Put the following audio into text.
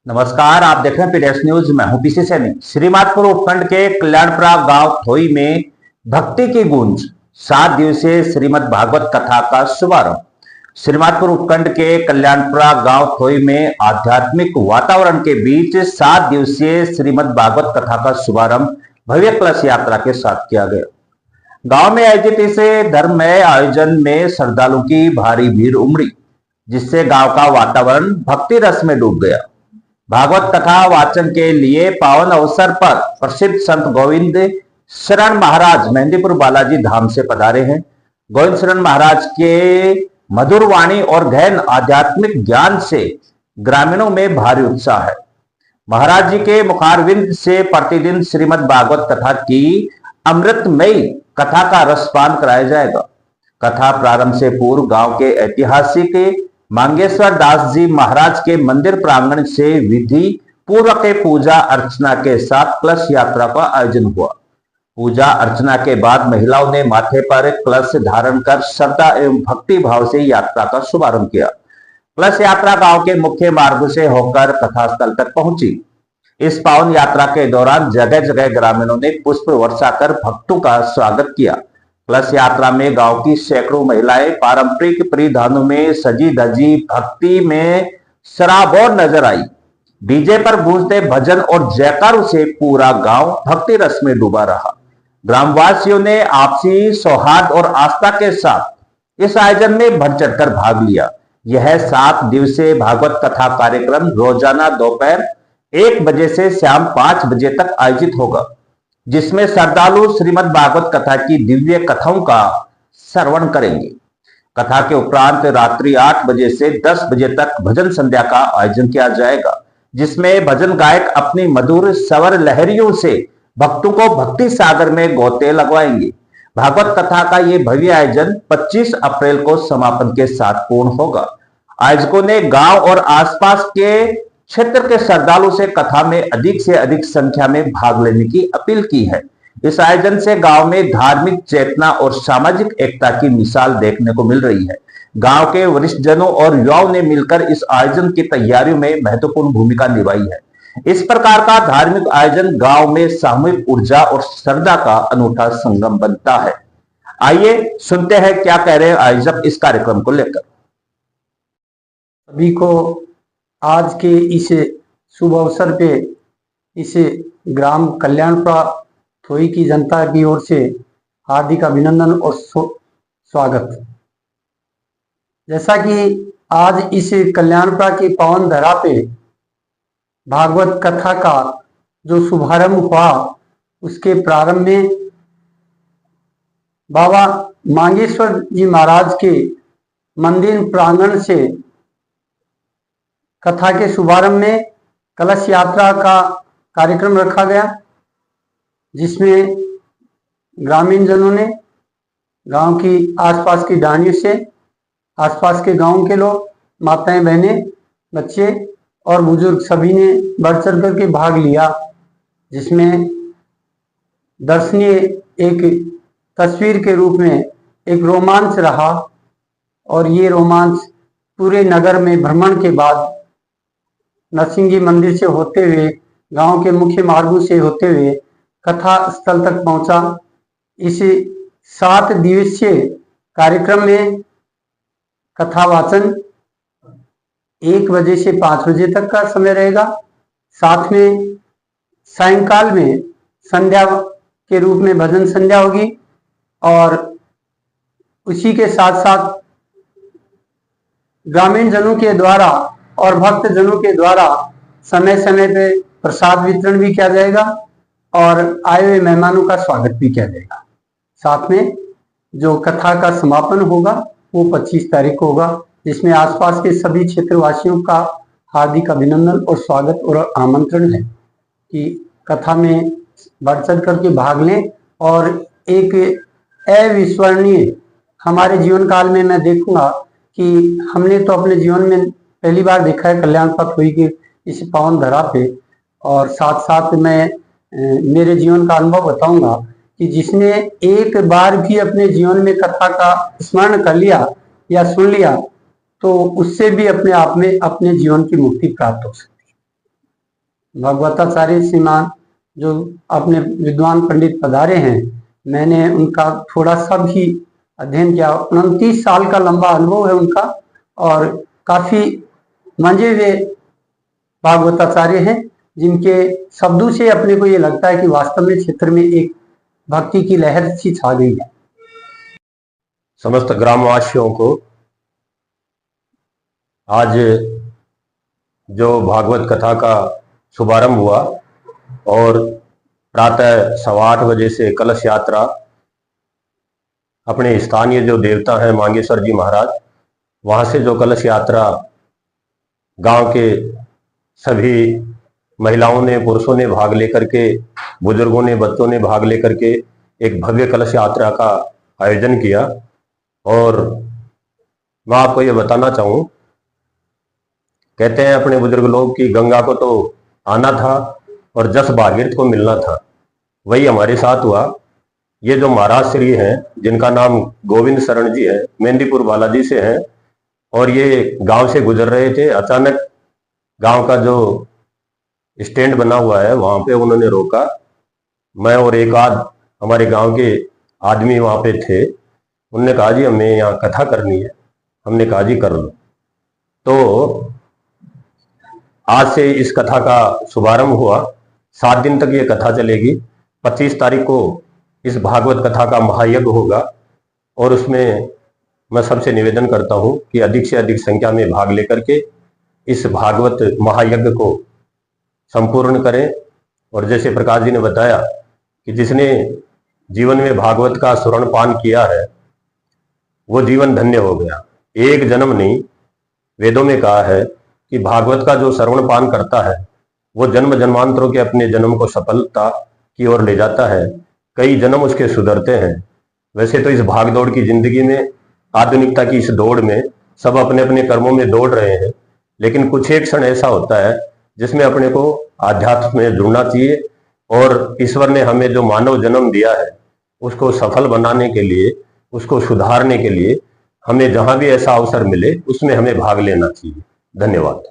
नमस्कार, आप देख रहे हैं पीडीएस न्यूज। मैं हूं पीसी सैनी। श्रीमाधपुर उपखंड के कल्याणपुरा गांव थोई में भक्ति की गूंज 7 दिवसीय श्रीमद् भागवत कथा का शुभारंभ। श्रीमाधपुर उपखंड के कल्याणपुरा गांव थोई में आध्यात्मिक वातावरण के बीच 7 दिवसीय श्रीमद् भागवत कथा का शुभारंभ भव्य कलश यात्रा के साथ किया गया। गांव में आयोजित इस धर्ममय आयोजन में श्रद्धालुओं की भारी भीड़ उमड़ी, जिससे गांव का वातावरण भक्ति रस में डूब गया। भागवत कथा वाचन के लिए पावन अवसर पर प्रसिद्ध संत गोविंद शरण महाराज मेहंदीपुर बालाजी धाम से पधारे हैं। गोविंद शरण महाराज के मधुर वाणी और गहन आध्यात्मिक ज्ञान से ग्रामीणों में भारी उत्साह है। महाराज जी के मुखारविंद से प्रतिदिन श्रीमद् भागवत कथा की अमृतमयी कथा का रसपान कराया जाएगा। कथा प्रारंभ से पूर्व गांव के ऐतिहासिक मांगेश्वर दास जी महाराज के मंदिर प्रांगण से विधि पूर्वक पूजा अर्चना के साथ कलश यात्रा का आयोजन हुआ। पूजा अर्चना के बाद महिलाओं ने माथे पर कलश धारण कर श्रद्धा एवं भक्ति भाव से यात्रा का शुभारंभ किया। कलश यात्रा गांव के मुख्य मार्ग से होकर कथा स्थल तक पहुंची। इस पावन यात्रा के दौरान जगह जगह ग्रामीणों ने पुष्प वर्षा कर भक्तों का स्वागत किया। कलश यात्रा में गांव की सैकड़ों महिलाएं पारंपरिक परिधानों में सजी धजी भक्ति में सराबोर नजर आई। डीजे पर गूंजते भजन और जयकारों से पूरा गांव भक्ति रस में डूबा रहा। ग्रामवासियों ने आपसी सौहार्द और आस्था के साथ इस आयोजन में बढ़ चढ़कर भाग लिया। यह 7 दिवसीय भागवत कथा कार्यक्रम रोजाना दोपहर 1 बजे से शाम 5 बजे तक आयोजित होगा, जिसमें श्रद्धालु श्रीमद् भागवत कथा की दिव्य कथाओं का श्रवण करेंगे। कथा के उपरांत रात्रि 8 बजे से 10 बजे तक भजन संध्या का आयोजन किया जाएगा, जिसमें भजन गायक अपनी मधुर स्वर लहरियों से भक्तों को भक्ति सागर में गोते लगवाएंगे। भागवत कथा का ये भव्य आयोजन 25 अप्रैल को समापन के साथ पूर्ण होगा। आयोजकों ने गांव और आसपास के क्षेत्र के श्रद्धालु से कथा में अधिक से अधिक संख्या में भाग लेने की अपील की है। इस आयोजन से गांव में धार्मिक चेतना और सामाजिक एकता की मिसाल देखने को मिल रही है। गांव के वरिष्ठ जनों और युवाओं ने मिलकर इस आयोजन की तैयारियों में महत्वपूर्ण भूमिका निभाई है। इस प्रकार का धार्मिक आयोजन गांव में सामूहिक ऊर्जा और श्रद्धा का अनूठा संगम बनता है। आइए सुनते हैं क्या कह रहे हैं आयोजक इस कार्यक्रम को लेकर। सभी को आज के इस शुभ अवसर पे इस ग्राम कल्याणपुरा थोई की जनता की ओर से हार्दिक अभिनंदन और स्वागत। जैसा कि आज इस कल्याणपुरा की पावन धरा पे भागवत कथा का जो शुभारंभ हुआ, उसके प्रारंभ में बाबा मांगेश्वर जी महाराज के मंदिर प्रांगण से कथा के शुभारंभ में कलश यात्रा का कार्यक्रम रखा गया, जिसमें ग्रामीण जनों ने गांव की आसपास की डानियों से आसपास के गांव के लोग, माताएं, बहनें, बच्चे और बुजुर्ग सभी ने बढ़ चढ़ करके भाग लिया, जिसमें दर्शनीय एक तस्वीर के रूप में एक रोमांच रहा। और ये रोमांच पूरे नगर में भ्रमण के बाद नरसिंह जी मंदिर से होते हुए गांव के मुख्य मार्गों से होते हुए कथा स्थल तक पहुंचा। इस 7 दिवसीय कार्यक्रम में कथा वाचन 1 बजे से 5 बजे तक का समय रहेगा। साथ में सायंकाल में संध्या के रूप में भजन संध्या होगी और उसी के साथ साथ ग्रामीण जनों के द्वारा और भक्त जनों के द्वारा समय समय पे प्रसाद वितरण भी किया जाएगा और आए हुए मेहमानों का स्वागत भी किया जाएगा। साथ में जो कथा का समापन होगा वो 25 तारीख को होगा, जिसमें आसपास के सभी क्षेत्रवासियों का हार्दिक अभिनंदन और स्वागत और आमंत्रण है कि कथा में बढ़ चढ़ करके भाग लें। और एक अविस्मरणीय हमारे जीवन काल में मैं देखूंगा कि हमने तो अपने जीवन में पहली बार देखा है कल्याणपुरा थोई के इस पावन धरा पे। और साथ साथ मैं मेरे जीवन का अनुभव बताऊंगा कि जिसने एक बार भी अपने जीवन में कथा का स्मरण कर लिया या सुन लिया, तो उससे भी अपने आप में अपने जीवन की मुक्ति प्राप्त हो सकती है। भगवताचार्य श्रीमान जो अपने विद्वान पंडित पधारे हैं, मैंने उनका थोड़ा सा भी अध्ययन किया। 29 साल का लंबा अनुभव है उनका और काफी मंजे हुए भागवताचार्य हैं, जिनके शब्दों से अपने को ये लगता है कि वास्तव में क्षेत्र में एक भक्ति की लहर सी छा गई है। समस्त ग्रामवासियों को आज जो भागवत कथा का शुभारंभ हुआ और प्रातः 8:15 बजे से कलश यात्रा अपने स्थानीय जो देवता हैं मांगेश्वर जी महाराज, वहां से जो कलश यात्रा गांव के सभी महिलाओं ने, पुरुषों ने भाग लेकर के, बुजुर्गों ने, बच्चों ने भाग लेकर के एक भव्य कलश यात्रा का आयोजन किया। और मैं आपको ये बताना चाहूं, कहते हैं अपने बुजुर्ग लोग कि गंगा को तो आना था और जस भागीरथ को मिलना था। वही हमारे साथ हुआ। ये जो महाराज श्री हैं, जिनका नाम गोविंद शरण जी है, मेहंदीपुर बालाजी से हैं, और ये गांव से गुजर रहे थे। अचानक गांव का जो स्टैंड बना हुआ है वहां पे उन्होंने रोका। मैं और एक आध हमारे गांव के आदमी वहां पे थे। उन्होंने कहा जी हमें यहाँ कथा करनी है। हमने कहा जी कर लो। तो आज से इस कथा का शुभारंभ हुआ। 7 दिन तक ये कथा चलेगी। 25 तारीख को इस भागवत कथा का महायज्ञ होगा और उसमें मैं सबसे निवेदन करता हूं कि अधिक से अधिक संख्या में भाग लेकर के इस भागवत महायज्ञ को संपूर्ण करें। और जैसे प्रकाश जी ने बताया कि जिसने जीवन में भागवत का सुवर्ण पान किया है वो जीवन धन्य हो गया। एक जन्म नहीं, वेदों में कहा है कि भागवत का जो श्रवण पान करता है वो जन्म जन्मांतरों के अपने जन्म को सफलता की ओर ले जाता है। कई जन्म उसके सुधरते हैं। वैसे तो इस भागदौड़ की जिंदगी में, आधुनिकता की इस दौड़ में सब अपने अपने कर्मों में दौड़ रहे हैं, लेकिन कुछ एक क्षण ऐसा होता है जिसमें अपने को आध्यात्म में जुड़ना चाहिए। और ईश्वर ने हमें जो मानव जन्म दिया है उसको सफल बनाने के लिए, उसको सुधारने के लिए हमें जहां भी ऐसा अवसर मिले उसमें हमें भाग लेना चाहिए। धन्यवाद।